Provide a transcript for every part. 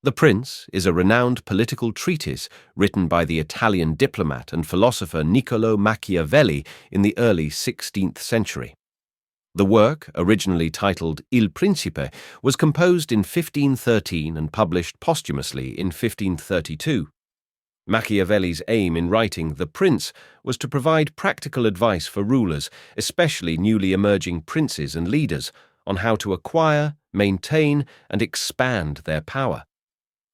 The Prince is a renowned political treatise written by the Italian diplomat and philosopher Niccolò Machiavelli in the early 16th century. The work, originally titled Il Principe, was composed in 1513 and published posthumously in 1532. Machiavelli's aim in writing The Prince was to provide practical advice for rulers, especially newly emerging princes and leaders, on how to acquire, maintain, and expand their power.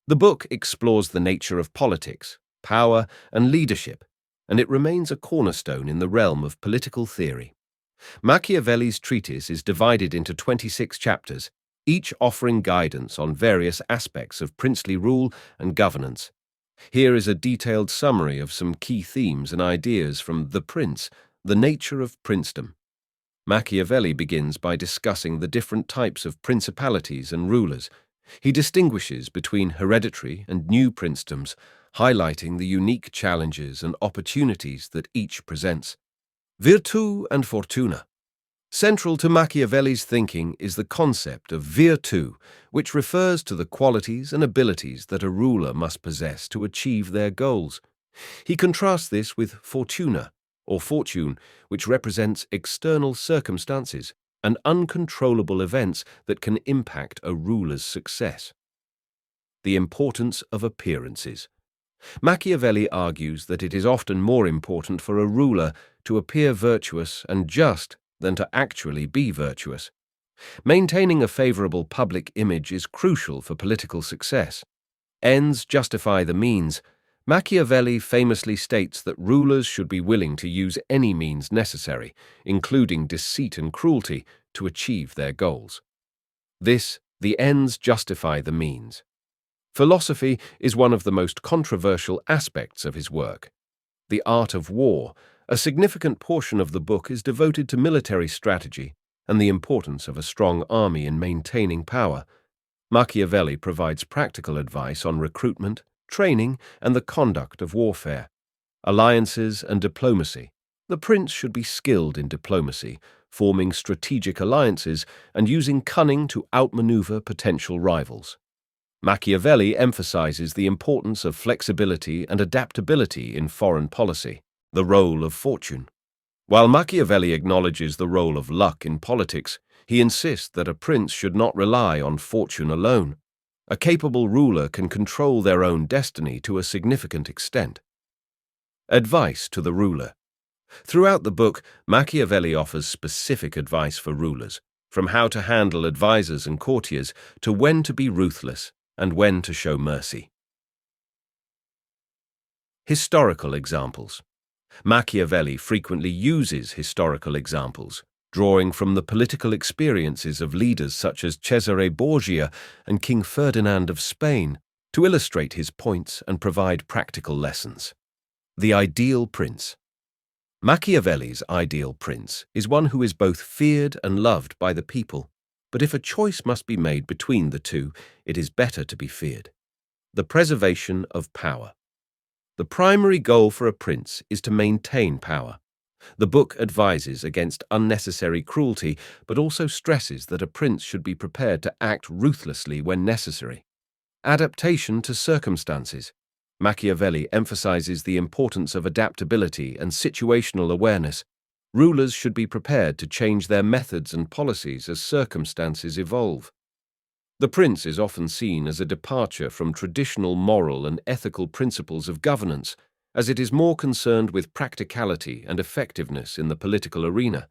The book explores the nature of politics, power, and leadership, and it remains a cornerstone in the realm of political theory. Machiavelli's treatise is divided into 26 chapters, each offering guidance on various aspects of princely rule and governance. Here is a detailed summary of some key themes and ideas from The Prince, The Nature of Princedom. Machiavelli begins by discussing the different types of principalities and rulers. He distinguishes between hereditary and new princedoms, highlighting the unique challenges and opportunities that each presents. Virtù and Fortuna. Central to Machiavelli's thinking is the concept of virtù, which refers to the qualities and abilities that a ruler must possess to achieve their goals. He contrasts this with fortuna, or fortune, which represents external circumstances and uncontrollable events that can impact a ruler's success. The importance of appearances. Machiavelli argues that it is often more important for a ruler to appear virtuous and just than to actually be virtuous. Maintaining a favorable public image is crucial for political success. Ends justify the means. Machiavelli famously states that rulers should be willing to use any means necessary, including deceit and cruelty, to achieve their goals. The ends justify the means. Philosophy is one of the most controversial aspects of his work. The Art of War, a significant portion of the book is devoted to military strategy and the importance of a strong army in maintaining power. Machiavelli provides practical advice on recruitment, training, and the conduct of warfare. Alliances and diplomacy. The prince should be skilled in diplomacy, forming strategic alliances and using cunning to outmaneuver potential rivals. Machiavelli emphasizes the importance of flexibility and adaptability in foreign policy. The role of fortune. While Machiavelli acknowledges the role of luck in politics, he insists that a prince should not rely on fortune alone. A capable ruler can control their own destiny to a significant extent. Advice to the ruler. Throughout the book, Machiavelli offers specific advice for rulers, from how to handle advisors and courtiers to when to be ruthless and when to show mercy. Historical examples. Machiavelli frequently uses historical examples, drawing from the political experiences of leaders such as Cesare Borgia and King Ferdinand of Spain, to illustrate his points and provide practical lessons. The ideal prince. Machiavelli's ideal prince is one who is both feared and loved by the people, but if a choice must be made between the two, it is better to be feared. The preservation of power. The primary goal for a prince is to maintain power. The book advises against unnecessary cruelty, but also stresses that a prince should be prepared to act ruthlessly when necessary. Adaptation to circumstances. Machiavelli emphasizes the importance of adaptability and situational awareness. Rulers should be prepared to change their methods and policies as circumstances evolve. The prince is often seen as a departure from traditional moral and ethical principles of governance, as it is more concerned with practicality and effectiveness in the political arena.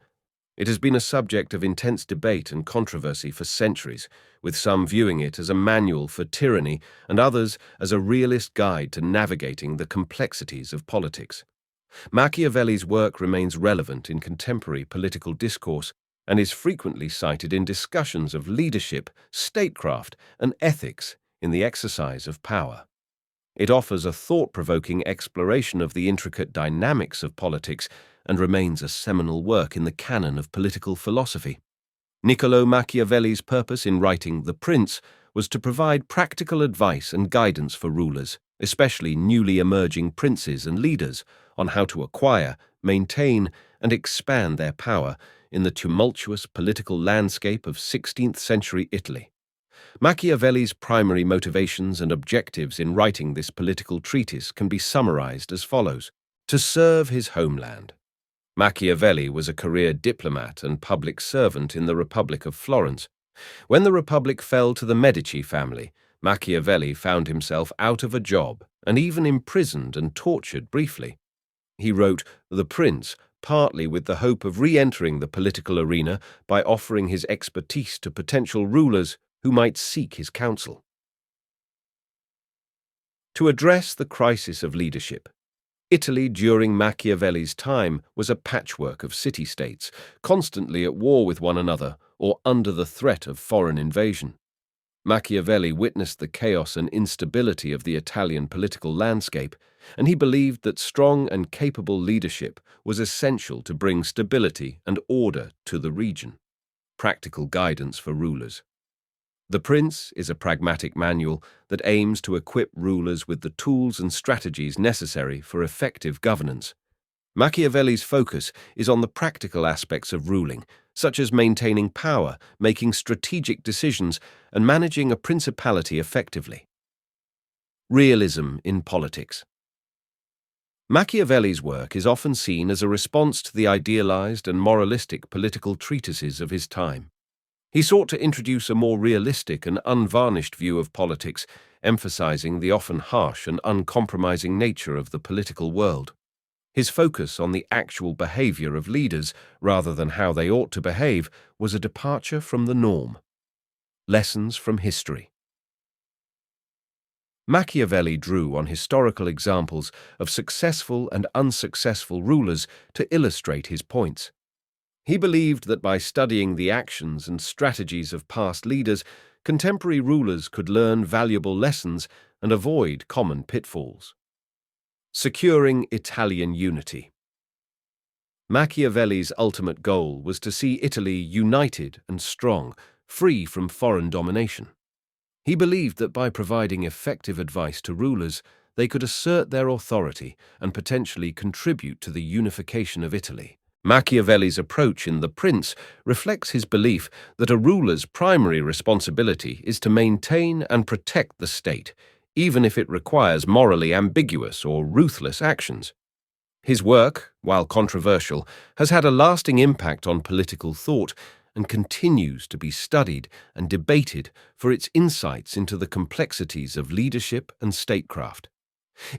It has been a subject of intense debate and controversy for centuries, with some viewing it as a manual for tyranny and others as a realist guide to navigating the complexities of politics. Machiavelli's work remains relevant in contemporary political discourse and is frequently cited in discussions of leadership, statecraft, and ethics in the exercise of power. It offers a thought-provoking exploration of the intricate dynamics of politics and remains a seminal work in the canon of political philosophy. Niccolò Machiavelli's purpose in writing The Prince was to provide practical advice and guidance for rulers, especially newly emerging princes and leaders, on how to acquire, maintain, and expand their power in the tumultuous political landscape of 16th century Italy. Machiavelli's primary motivations and objectives in writing this political treatise can be summarized as follows. To serve his homeland. Machiavelli was a career diplomat and public servant in the Republic of Florence. When the Republic fell to the Medici family, Machiavelli found himself out of a job and even imprisoned and tortured briefly. He wrote The Prince partly with the hope of re-entering the political arena by offering his expertise to potential rulers who might seek his counsel. To address the crisis of leadership. Italy during Machiavelli's time was a patchwork of city-states, constantly at war with one another or under the threat of foreign invasion. Machiavelli witnessed the chaos and instability of the Italian political landscape, and he believed that strong and capable leadership was essential to bring stability and order to the region. Practical guidance for rulers. The Prince is a pragmatic manual that aims to equip rulers with the tools and strategies necessary for effective governance. Machiavelli's focus is on the practical aspects of ruling, such as maintaining power, making strategic decisions, and managing a principality effectively. Realism in politics. Machiavelli's work is often seen as a response to the idealized and moralistic political treatises of his time. He sought to introduce a more realistic and unvarnished view of politics, emphasizing the often harsh and uncompromising nature of the political world. His focus on the actual behavior of leaders, rather than how they ought to behave, was a departure from the norm. Lessons from history. Machiavelli drew on historical examples of successful and unsuccessful rulers to illustrate his points. He believed that by studying the actions and strategies of past leaders, contemporary rulers could learn valuable lessons and avoid common pitfalls. Securing Italian unity. Machiavelli's ultimate goal was to see Italy united and strong, free from foreign domination. He believed that by providing effective advice to rulers, they could assert their authority and potentially contribute to the unification of Italy. Machiavelli's approach in The Prince reflects his belief that a ruler's primary responsibility is to maintain and protect the state, even if it requires morally ambiguous or ruthless actions. His work, while controversial, has had a lasting impact on political thought and continues to be studied and debated for its insights into the complexities of leadership and statecraft.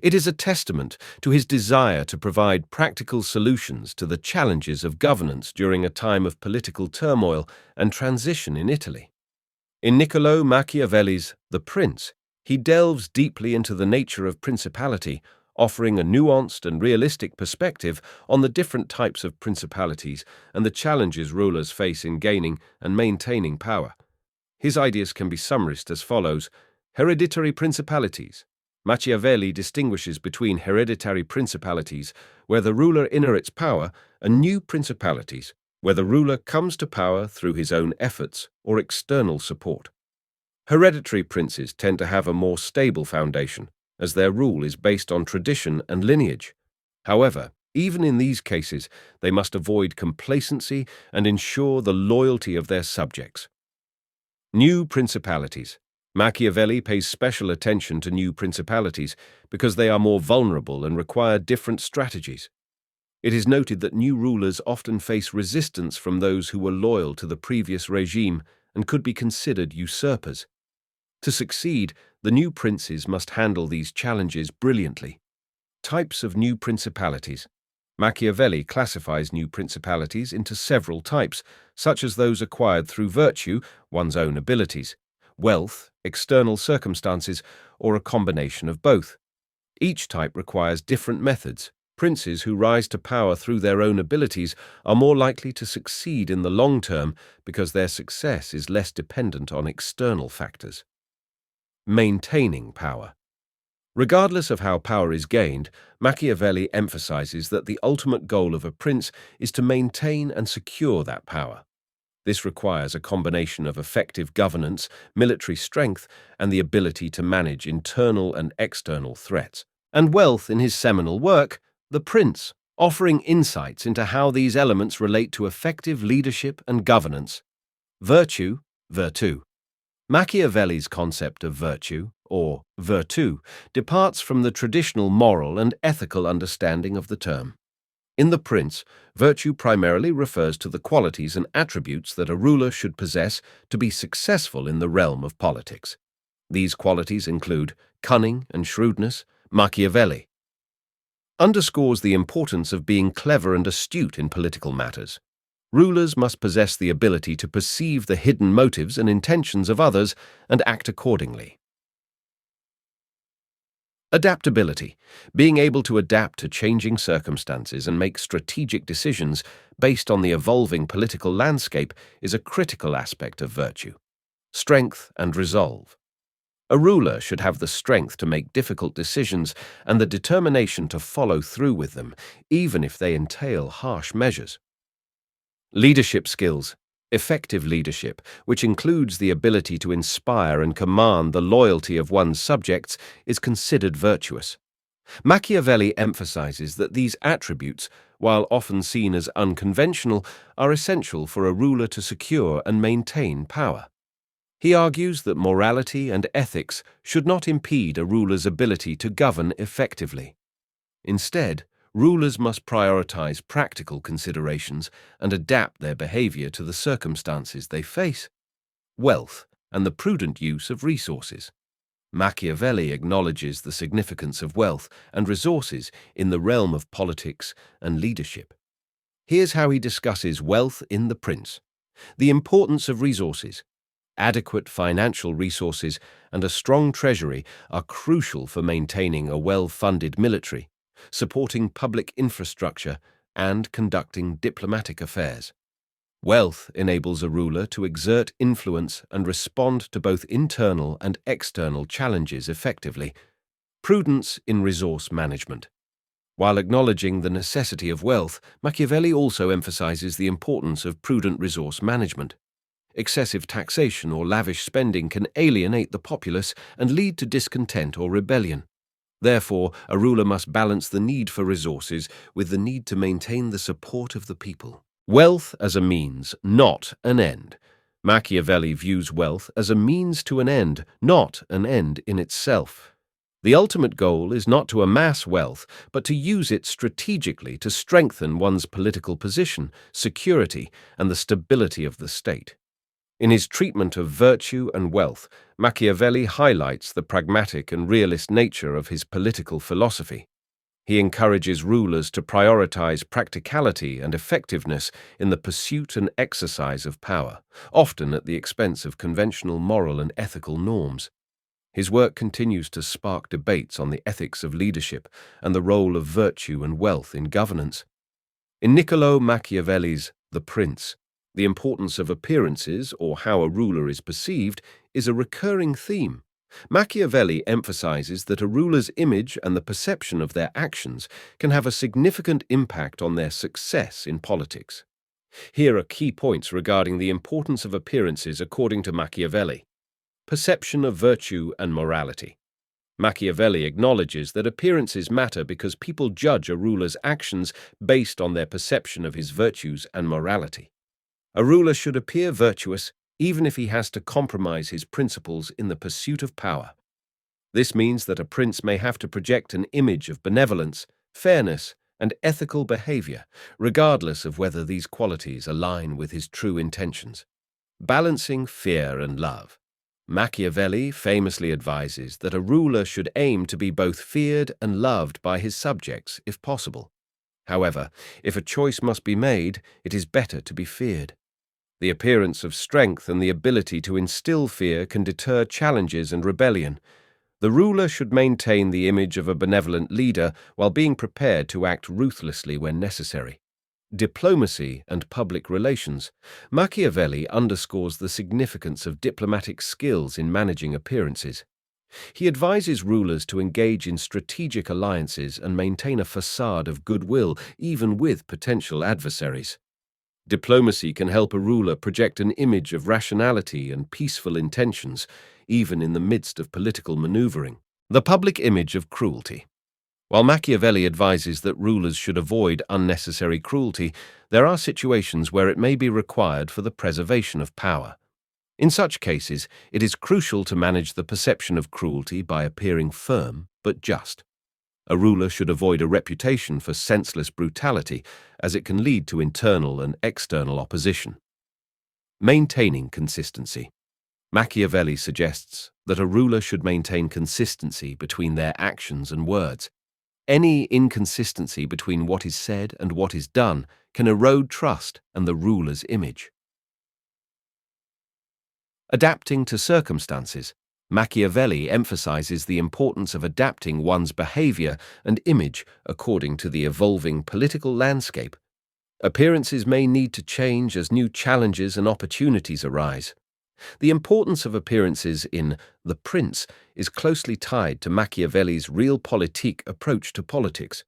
It is a testament to his desire to provide practical solutions to the challenges of governance during a time of political turmoil and transition in Italy. In Niccolò Machiavelli's The Prince, he delves deeply into the nature of principality, offering a nuanced and realistic perspective on the different types of principalities and the challenges rulers face in gaining and maintaining power. His ideas can be summarized as follows. Hereditary principalities. Machiavelli distinguishes between hereditary principalities, where the ruler inherits power, and new principalities, where the ruler comes to power through his own efforts or external support. Hereditary princes tend to have a more stable foundation, as their rule is based on tradition and lineage. However, even in these cases, they must avoid complacency and ensure the loyalty of their subjects. New principalities. Machiavelli pays special attention to new principalities because they are more vulnerable and require different strategies. It is noted that new rulers often face resistance from those who were loyal to the previous regime and could be considered usurpers. To succeed, the new princes must handle these challenges brilliantly. Types of new principalities. Machiavelli classifies new principalities into several types, such as those acquired through virtue, one's own abilities, wealth, external circumstances, or a combination of both. Each type requires different methods. Princes who rise to power through their own abilities are more likely to succeed in the long term because their success is less dependent on external factors. Maintaining power. Regardless of how power is gained, Machiavelli emphasizes that the ultimate goal of a prince is to maintain and secure that power. This requires a combination of effective governance, military strength, and the ability to manage internal and external threats. And wealth in his seminal work, The Prince, offering insights into how these elements relate to effective leadership and governance. Virtue. Machiavelli's concept of virtue, or virtu, departs from the traditional moral and ethical understanding of the term. In The Prince, virtue primarily refers to the qualities and attributes that a ruler should possess to be successful in the realm of politics. These qualities include cunning and shrewdness. Machiavelli underscores the importance of being clever and astute in political matters. Rulers must possess the ability to perceive the hidden motives and intentions of others and act accordingly. Adaptability. Being able to adapt to changing circumstances and make strategic decisions based on the evolving political landscape is a critical aspect of virtue. Strength and resolve. A ruler should have the strength to make difficult decisions and the determination to follow through with them, even if they entail harsh measures. Leadership skills. Effective leadership, which includes the ability to inspire and command the loyalty of one's subjects, is considered virtuous. Machiavelli emphasizes that these attributes, while often seen as unconventional, are essential for a ruler to secure and maintain power. He argues that morality and ethics should not impede a ruler's ability to govern effectively. Instead, rulers must prioritize practical considerations and adapt their behavior to the circumstances they face. Wealth and the prudent use of resources. Machiavelli acknowledges the significance of wealth and resources in the realm of politics and leadership. Here's how he discusses wealth in The Prince. The importance of resources. Adequate financial resources and a strong treasury are crucial for maintaining a well-funded military, supporting public infrastructure, and conducting diplomatic affairs. Wealth enables a ruler to exert influence and respond to both internal and external challenges effectively. Prudence in resource management. While acknowledging the necessity of wealth, Machiavelli also emphasizes the importance of prudent resource management. Excessive taxation or lavish spending can alienate the populace and lead to discontent or rebellion. Therefore, a ruler must balance the need for resources with the need to maintain the support of the people. Wealth as a means, not an end. Machiavelli views wealth as a means to an end, not an end in itself. The ultimate goal is not to amass wealth, but to use it strategically to strengthen one's political position, security, and the stability of the state. In his treatment of virtue and wealth, Machiavelli highlights the pragmatic and realist nature of his political philosophy. He encourages rulers to prioritize practicality and effectiveness in the pursuit and exercise of power, often at the expense of conventional moral and ethical norms. His work continues to spark debates on the ethics of leadership and the role of virtue and wealth in governance. In Niccolò Machiavelli's The Prince, the importance of appearances, or how a ruler is perceived, is a recurring theme. Machiavelli emphasizes that a ruler's image and the perception of their actions can have a significant impact on their success in politics. Here are key points regarding the importance of appearances according to Machiavelli. Perception of virtue and morality. Machiavelli acknowledges that appearances matter because people judge a ruler's actions based on their perception of his virtues and morality. A ruler should appear virtuous even if he has to compromise his principles in the pursuit of power. This means that a prince may have to project an image of benevolence, fairness, and ethical behavior, regardless of whether these qualities align with his true intentions. Balancing fear and love. Machiavelli famously advises that a ruler should aim to be both feared and loved by his subjects, if possible. However, if a choice must be made, it is better to be feared. The appearance of strength and the ability to instill fear can deter challenges and rebellion. The ruler should maintain the image of a benevolent leader while being prepared to act ruthlessly when necessary. Diplomacy and public relations. Machiavelli underscores the significance of diplomatic skills in managing appearances. He advises rulers to engage in strategic alliances and maintain a facade of goodwill even with potential adversaries. Diplomacy can help a ruler project an image of rationality and peaceful intentions, even in the midst of political maneuvering. The public image of cruelty. While Machiavelli advises that rulers should avoid unnecessary cruelty, there are situations where it may be required for the preservation of power. In such cases, it is crucial to manage the perception of cruelty by appearing firm but just. A ruler should avoid a reputation for senseless brutality, as it can lead to internal and external opposition. Maintaining consistency. Machiavelli suggests that a ruler should maintain consistency between their actions and words. Any inconsistency between what is said and what is done can erode trust and the ruler's image. Adapting to circumstances. Machiavelli emphasizes the importance of adapting one's behavior and image according to the evolving political landscape. Appearances may need to change as new challenges and opportunities arise. The importance of appearances in The Prince is closely tied to Machiavelli's realpolitik approach to politics.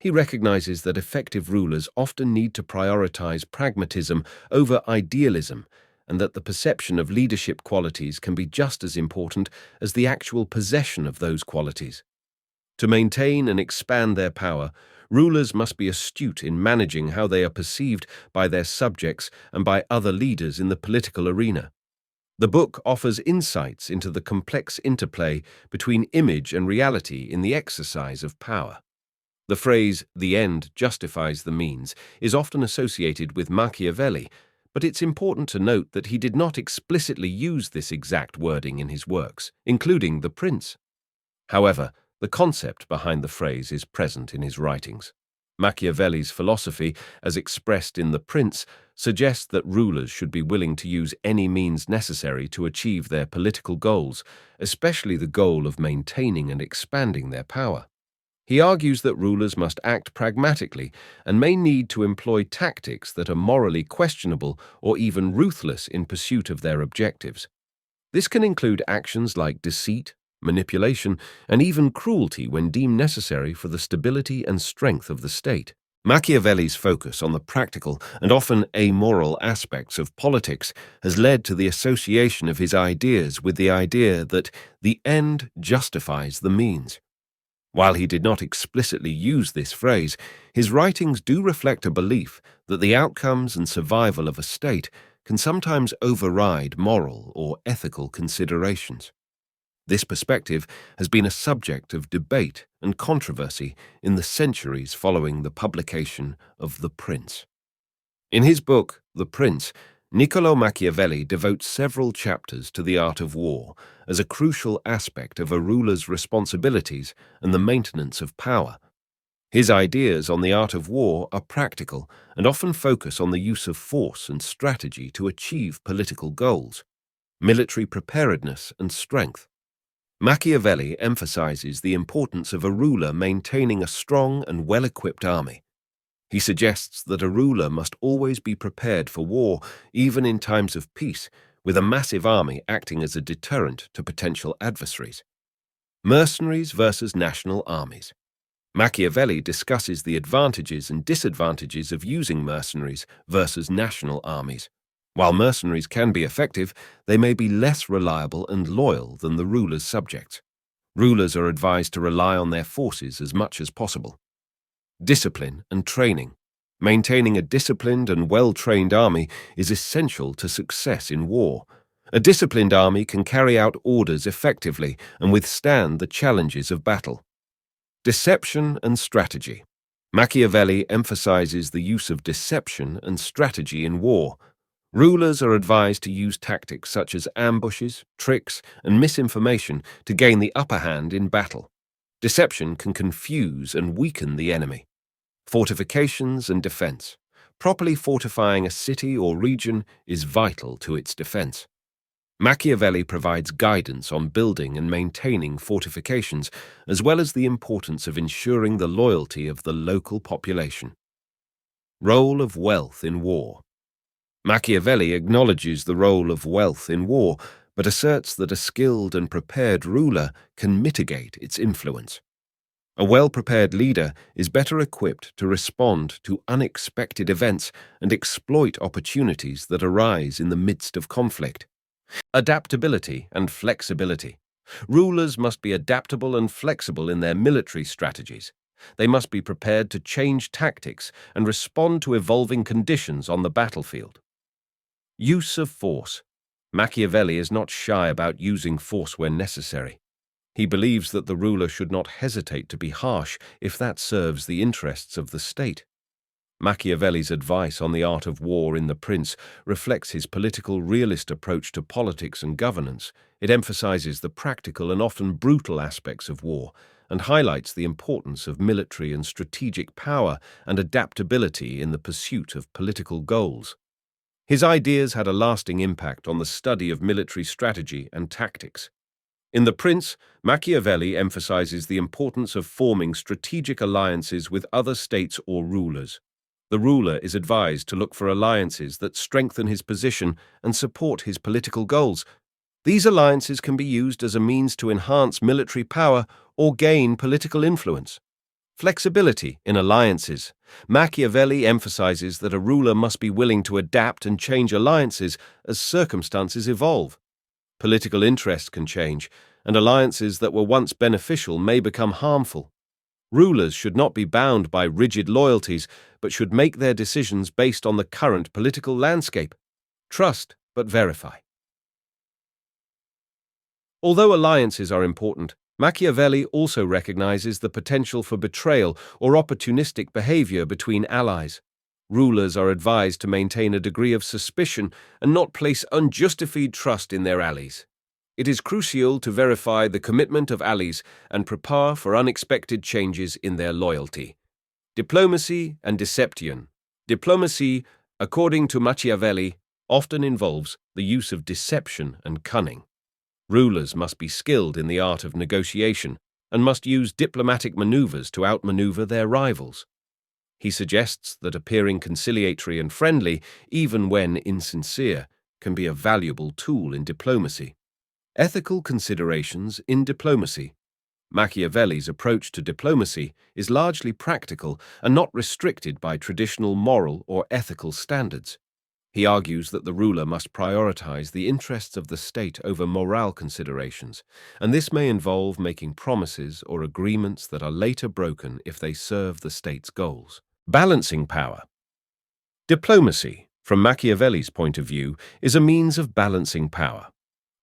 He recognizes that effective rulers often need to prioritize pragmatism over idealism, and that the perception of leadership qualities can be just as important as the actual possession of those qualities. To maintain and expand their power, rulers must be astute in managing how they are perceived by their subjects and by other leaders in the political arena. The book offers insights into the complex interplay between image and reality in the exercise of power. The phrase, "the end justifies the means," is often associated with Machiavelli, but it's important to note that he did not explicitly use this exact wording in his works, including The Prince. However, the concept behind the phrase is present in his writings. Machiavelli's philosophy, as expressed in The Prince, suggests that rulers should be willing to use any means necessary to achieve their political goals, especially the goal of maintaining and expanding their power. He argues that rulers must act pragmatically and may need to employ tactics that are morally questionable or even ruthless in pursuit of their objectives. This can include actions like deceit, manipulation, and even cruelty when deemed necessary for the stability and strength of the state. Machiavelli's focus on the practical and often amoral aspects of politics has led to the association of his ideas with the idea that the end justifies the means. While he did not explicitly use this phrase, his writings do reflect a belief that the outcomes and survival of a state can sometimes override moral or ethical considerations. This perspective has been a subject of debate and controversy in the centuries following the publication of The Prince. In his book, The Prince, Niccolò Machiavelli devotes several chapters to the art of war as a crucial aspect of a ruler's responsibilities and the maintenance of power. His ideas on the art of war are practical and often focus on the use of force and strategy to achieve political goals, military preparedness and strength. Machiavelli emphasizes the importance of a ruler maintaining a strong and well-equipped army. He suggests that a ruler must always be prepared for war, even in times of peace, with a massive army acting as a deterrent to potential adversaries. Mercenaries versus national armies. Machiavelli discusses the advantages and disadvantages of using mercenaries versus national armies. While mercenaries can be effective, they may be less reliable and loyal than the ruler's subjects. Rulers are advised to rely on their forces as much as possible. Discipline and training. Maintaining a disciplined and well-trained army is essential to success in war. A disciplined army can carry out orders effectively and withstand the challenges of battle. Deception and strategy. Machiavelli emphasizes the use of deception and strategy in war. Rulers are advised to use tactics such as ambushes, tricks, and misinformation to gain the upper hand in battle. Deception can confuse and weaken the enemy. Fortifications and defense. Properly fortifying a city or region is vital to its defense. Machiavelli provides guidance on building and maintaining fortifications, as well as the importance of ensuring the loyalty of the local population. Role of wealth in war. Machiavelli acknowledges the role of wealth in war, but asserts that a skilled and prepared ruler can mitigate its influence. A well-prepared leader is better equipped to respond to unexpected events and exploit opportunities that arise in the midst of conflict. Adaptability and flexibility. Rulers must be adaptable and flexible in their military strategies. They must be prepared to change tactics and respond to evolving conditions on the battlefield. Use of force. Machiavelli is not shy about using force when necessary. He believes that the ruler should not hesitate to be harsh if that serves the interests of the state. Machiavelli's advice on the art of war in The Prince reflects his political realist approach to politics and governance. It emphasizes the practical and often brutal aspects of war and highlights the importance of military and strategic power and adaptability in the pursuit of political goals. His ideas had a lasting impact on the study of military strategy and tactics. In The Prince, Machiavelli emphasizes the importance of forming strategic alliances with other states or rulers. The ruler is advised to look for alliances that strengthen his position and support his political goals. These alliances can be used as a means to enhance military power or gain political influence. Flexibility in alliances. Machiavelli emphasizes that a ruler must be willing to adapt and change alliances as circumstances evolve. Political interests can change, and alliances that were once beneficial may become harmful. Rulers should not be bound by rigid loyalties, but should make their decisions based on the current political landscape. Trust, but verify. Although alliances are important, Machiavelli also recognizes the potential for betrayal or opportunistic behavior between allies. Rulers are advised to maintain a degree of suspicion and not place unjustified trust in their allies. It is crucial to verify the commitment of allies and prepare for unexpected changes in their loyalty. Diplomacy and deception. Diplomacy, according to Machiavelli, often involves the use of deception and cunning. Rulers must be skilled in the art of negotiation and must use diplomatic maneuvers to outmaneuver their rivals. He suggests that appearing conciliatory and friendly, even when insincere, can be a valuable tool in diplomacy. Ethical considerations in diplomacy. Machiavelli's approach to diplomacy is largely practical and not restricted by traditional moral or ethical standards. He argues that the ruler must prioritize the interests of the state over moral considerations, and this may involve making promises or agreements that are later broken if they serve the state's goals. Balancing power. Diplomacy, from Machiavelli's point of view, is a means of balancing power.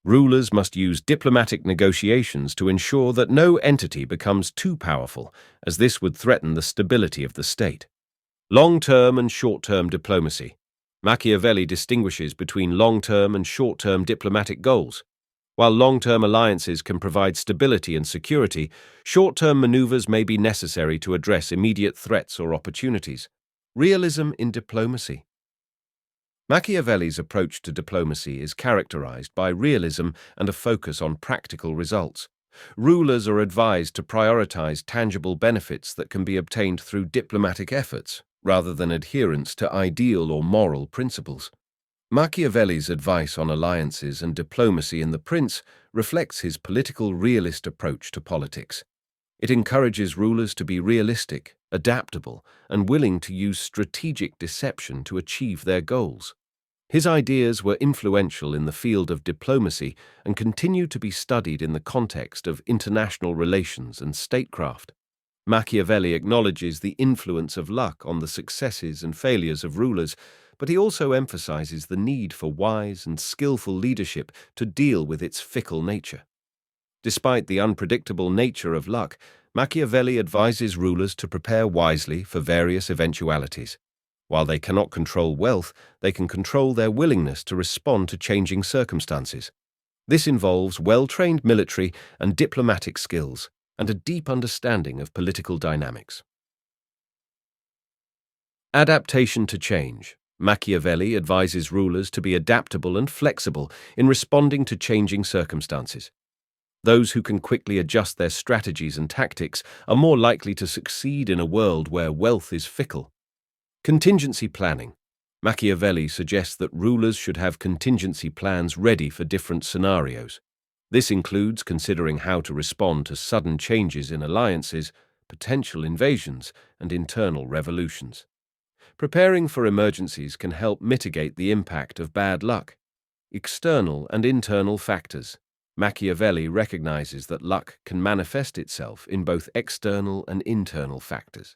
Rulers must use diplomatic negotiations to ensure that no entity becomes too powerful, as this would threaten the stability of the state. Long-term and short-term diplomacy. Machiavelli distinguishes between long-term and short-term diplomatic goals. While long-term alliances can provide stability and security, short-term maneuvers may be necessary to address immediate threats or opportunities. Realism in diplomacy. Machiavelli's approach to diplomacy is characterized by realism and a focus on practical results. Rulers are advised to prioritize tangible benefits that can be obtained through diplomatic efforts, rather than adherence to ideal or moral principles. Machiavelli's advice on alliances and diplomacy in The Prince reflects his political realist approach to politics. It encourages rulers to be realistic, adaptable, and willing to use strategic deception to achieve their goals. His ideas were influential in the field of diplomacy and continue to be studied in the context of international relations and statecraft. Machiavelli acknowledges the influence of luck on the successes and failures of rulers, but he also emphasizes the need for wise and skillful leadership to deal with its fickle nature. Despite the unpredictable nature of luck, Machiavelli advises rulers to prepare wisely for various eventualities. While they cannot control wealth, they can control their willingness to respond to changing circumstances. This involves well-trained military and diplomatic skills, and a deep understanding of political dynamics. Adaptation to change. Machiavelli advises rulers to be adaptable and flexible in responding to changing circumstances. Those who can quickly adjust their strategies and tactics are more likely to succeed in a world where wealth is fickle. Contingency planning. Machiavelli suggests that rulers should have contingency plans ready for different scenarios. This includes considering how to respond to sudden changes in alliances, potential invasions, and internal revolutions. Preparing for emergencies can help mitigate the impact of bad luck. External and internal factors. Machiavelli recognizes that luck can manifest itself in both external and internal factors.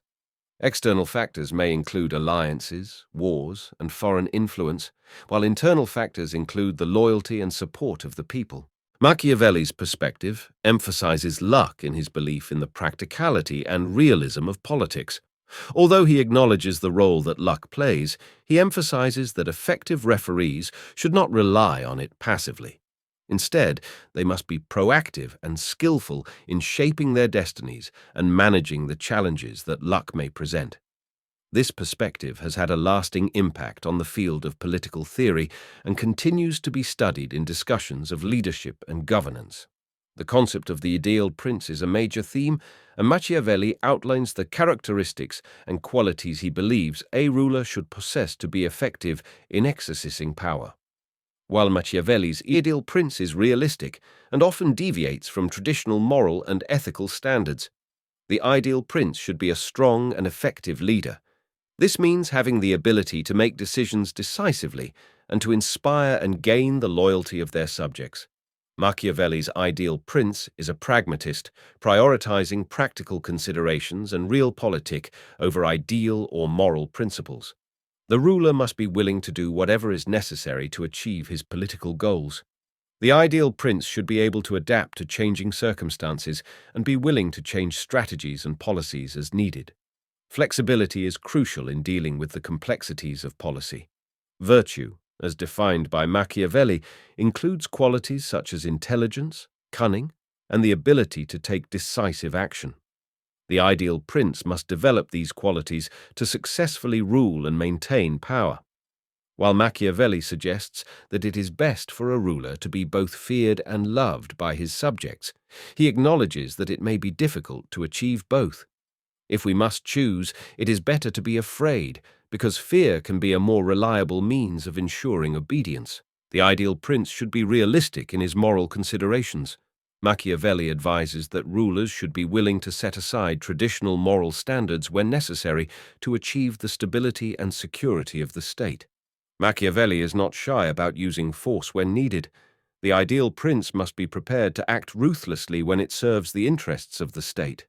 External factors may include alliances, wars, and foreign influence, while internal factors include the loyalty and support of the people. Machiavelli's perspective emphasizes luck in his belief in the practicality and realism of politics. Although he acknowledges the role that luck plays, he emphasizes that effective referees should not rely on it passively. Instead, they must be proactive and skillful in shaping their destinies and managing the challenges that luck may present. This perspective has had a lasting impact on the field of political theory and continues to be studied in discussions of leadership and governance. The concept of the ideal prince is a major theme, and Machiavelli outlines the characteristics and qualities he believes a ruler should possess to be effective in exercising power. While Machiavelli's ideal prince is realistic and often deviates from traditional moral and ethical standards, the ideal prince should be a strong and effective leader. This means having the ability to make decisions decisively and to inspire and gain the loyalty of their subjects. Machiavelli's ideal prince is a pragmatist, prioritizing practical considerations and realpolitik over ideal or moral principles. The ruler must be willing to do whatever is necessary to achieve his political goals. The ideal prince should be able to adapt to changing circumstances and be willing to change strategies and policies as needed. Flexibility is crucial in dealing with the complexities of policy. Virtue, as defined by Machiavelli, includes qualities such as intelligence, cunning, and the ability to take decisive action. The ideal prince must develop these qualities to successfully rule and maintain power. While Machiavelli suggests that it is best for a ruler to be both feared and loved by his subjects, he acknowledges that it may be difficult to achieve both. If we must choose, it is better to be afraid, because fear can be a more reliable means of ensuring obedience. The ideal prince should be realistic in his moral considerations. Machiavelli advises that rulers should be willing to set aside traditional moral standards when necessary to achieve the stability and security of the state. Machiavelli is not shy about using force when needed. The ideal prince must be prepared to act ruthlessly when it serves the interests of the state.